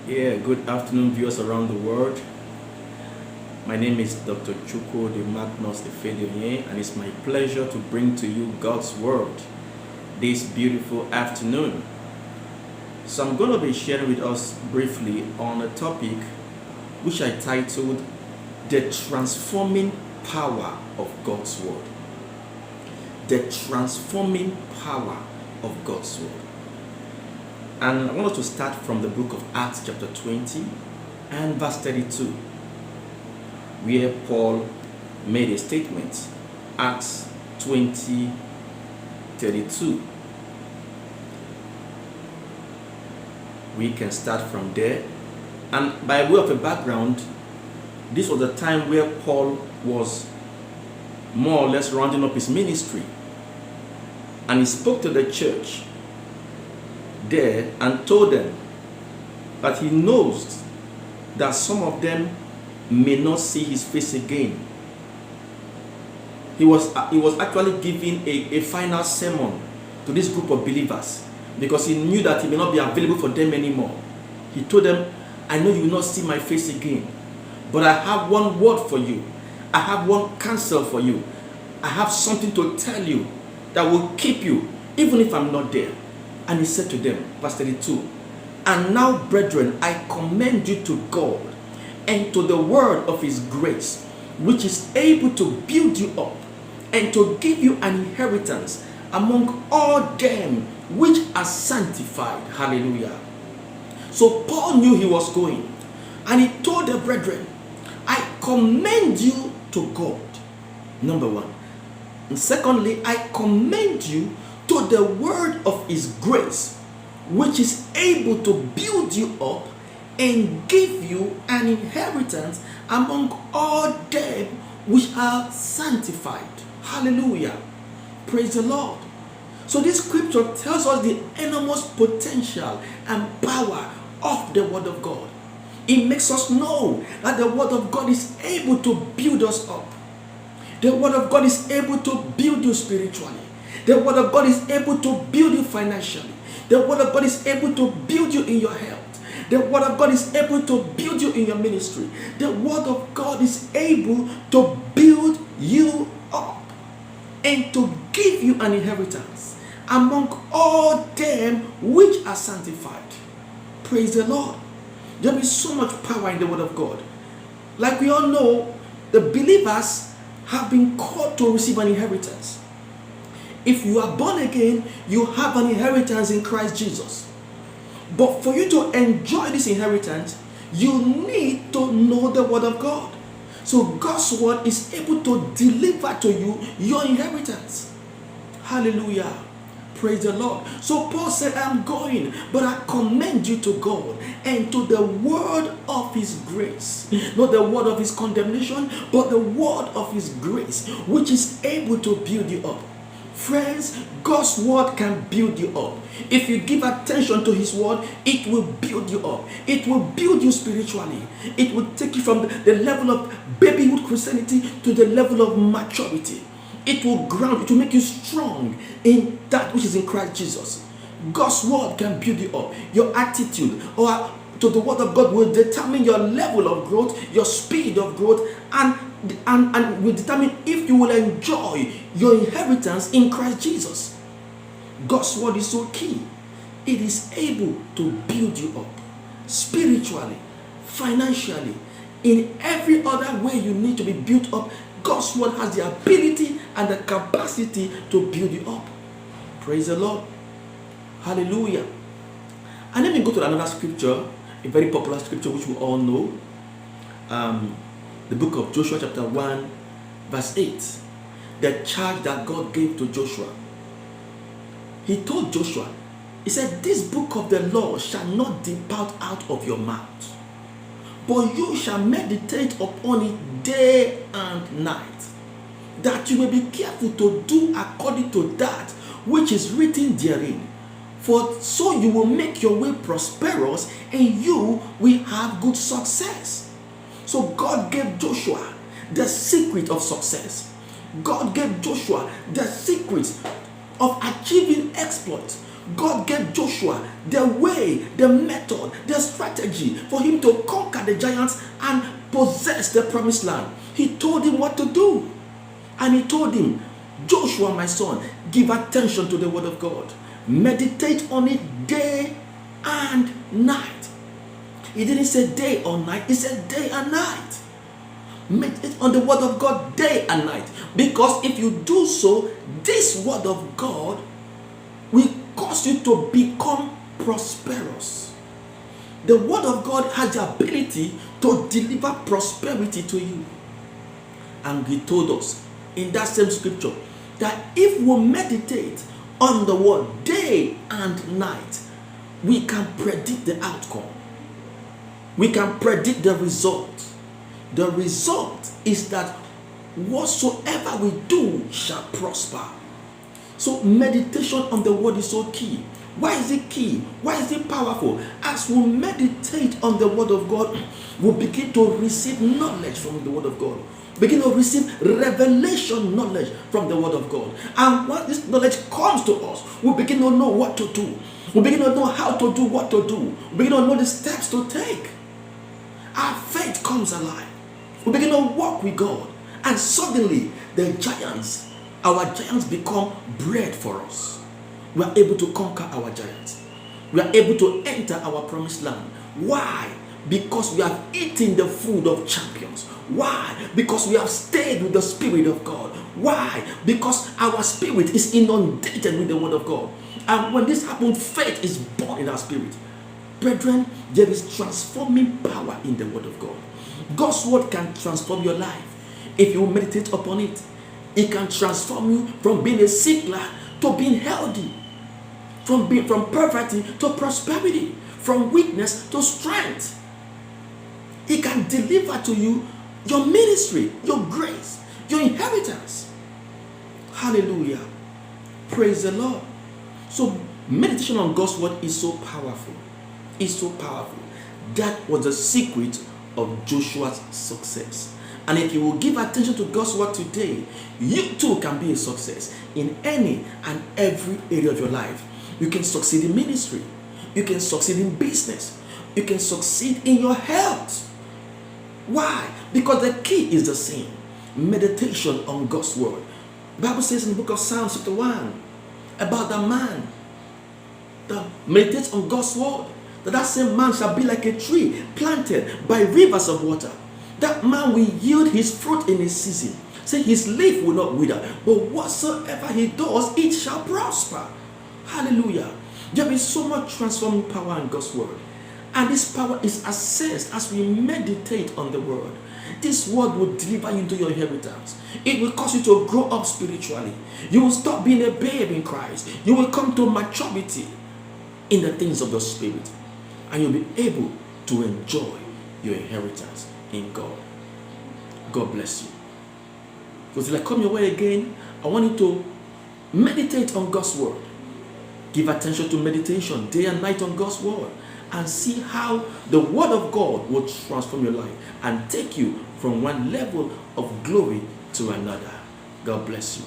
Yeah, good afternoon, viewers around the world. My name is Dr. Chuko de Magnus Efedionye, and it's my pleasure to bring to you God's Word this beautiful afternoon. So, I'm going to be sharing with us briefly on a topic which I titled The Transforming Power of God's Word. The Transforming Power of God's Word. And I want us to start from the book of Acts, chapter 20 and verse 32, where Paul made a statement. Acts 20:32. We can start from there. And by way of a background, this was the time where Paul was more or less rounding up his ministry. And he spoke to the church there and told them that he knows that some of them may not see his face again. He was actually giving a final sermon to this group of believers because he knew that he may not be available for them anymore. He told them, I know you will not see my face again, but I have one word for you. I have one counsel for you. I have something to tell you that will keep you even if I'm not there. And he said to them, verse 32, and now, brethren, I commend you to God and to the word of his grace, which is able to build you up and to give you an inheritance among all them which are sanctified. Hallelujah. So Paul knew he was going, and he told the brethren, I commend you to God, number one. And secondly, I commend you to the word of his grace, which is able to build you up and give you an inheritance among all them which are sanctified. Hallelujah. Praise the Lord. So this scripture tells us the enormous potential and power of the word of God. It makes us know that the word of God is able to build us up. The word of God is able to build you spiritually. The word of God is able to build you financially. The word of God is able to build you in your health. The word of God is able to build you in your ministry. The word of God is able to build you up and to give you an inheritance among all them which are sanctified. Praise the Lord. There is so much power in the word of God. Like we all know, the believers have been called to receive an inheritance. If you are born again, you have an inheritance in Christ Jesus. But for you to enjoy this inheritance, you need to know the word of God. So God's word is able to deliver to you your inheritance. Hallelujah. Praise the Lord. So Paul said, I'm going, but I commend you to God and to the word of his grace. Not the word of his condemnation, but the word of his grace, which is able to build you up. Friends, God's word can build you up. If you give attention to his word, it will build you up. It will build you spiritually. It will take you from the level of babyhood Christianity to the level of maturity. It will ground, it will make you strong in that which is in Christ Jesus. God's word can build you up. Your attitude or to the word of God will determine your level of growth, your speed of growth, and will determine if you will enjoy your inheritance in Christ Jesus. God's word is so key. It is able to build you up spiritually, financially, in every other way you need to be built up. God's word has the ability and the capacity to build you up. Praise the Lord. Hallelujah. And let me go to another scripture, a very popular scripture which we all know. The book of Joshua chapter 1 verse 8. The charge that God gave to Joshua. He told Joshua, he said, this book of the law shall not depart out of your mouth, but you shall meditate upon it day and night, that you may be careful to do according to that which is written therein. For so you will make your way prosperous and you will have good success. So God gave Joshua the secret of success. God gave Joshua the secret of achieving exploits. God gave Joshua the way, the method, the strategy for him to conquer the giants and possess the promised land. He told him what to do. And he told him, Joshua, my son, give attention to the word of God. Meditate on it day and night. He didn't say day or night. He said day and night. Meditate on the word of God day and night. Because if you do so, this word of God will cause you to become prosperous. The word of God has the ability to deliver prosperity to you. And he told us in that same scripture that if we meditate on the word day and night, we can predict the outcome. We can predict the result. The result is that whatsoever we do shall prosper. So meditation on the word is so key. Why is it key? Why is it powerful? As we meditate on the word of God, we begin to receive knowledge from the word of God. Begin to receive revelation knowledge from the word of God. And when this knowledge comes to us, we begin to know what to do. We begin to know how to do what to do. We begin to know the steps to take. Our faith comes alive. We begin to walk with God. And suddenly, our giants become bread for us. We are able to conquer our giants. We are able to enter our promised land. Why? Because we have eaten the food of champions. Why? Because we have stayed with the Spirit of God. Why? Because our spirit is inundated with the word of God. And when this happens, faith is born in our spirit. Brethren, there is transforming power in the word of God. God's word can transform your life if you meditate upon it. It can transform you from being a sick lad to being healthy, from poverty to prosperity, from weakness to strength. It can deliver to you your ministry, your grace, your inheritance. Hallelujah. Praise the Lord. So meditation on God's word is so powerful. It's so powerful. That was the secret of Joshua's success. And if you will give attention to God's word today, you too can be a success in any and every area of your life. You can succeed in ministry. You can succeed in business. You can succeed in your health. Why? Because the key is the same. Meditation on God's word. The Bible says in the book of Psalms chapter 1 about the man that meditates on God's word, that same man shall be like a tree planted by rivers of water. That man will yield his fruit in his season. Say his leaf will not wither, but whatsoever he does, it shall prosper. Hallelujah. There is so much transforming power in God's word. And this power is accessed as we meditate on the word. This word will deliver you into your inheritance. It will cause you to grow up spiritually. You will stop being a babe in Christ. You will come to maturity in the things of the spirit. And you'll be able to enjoy your inheritance in God. God bless you. So till I come your way again, I want you to meditate on God's word. Give attention to meditation day and night on God's word. And see how the word of God will transform your life and take you from one level of glory to another. God bless you.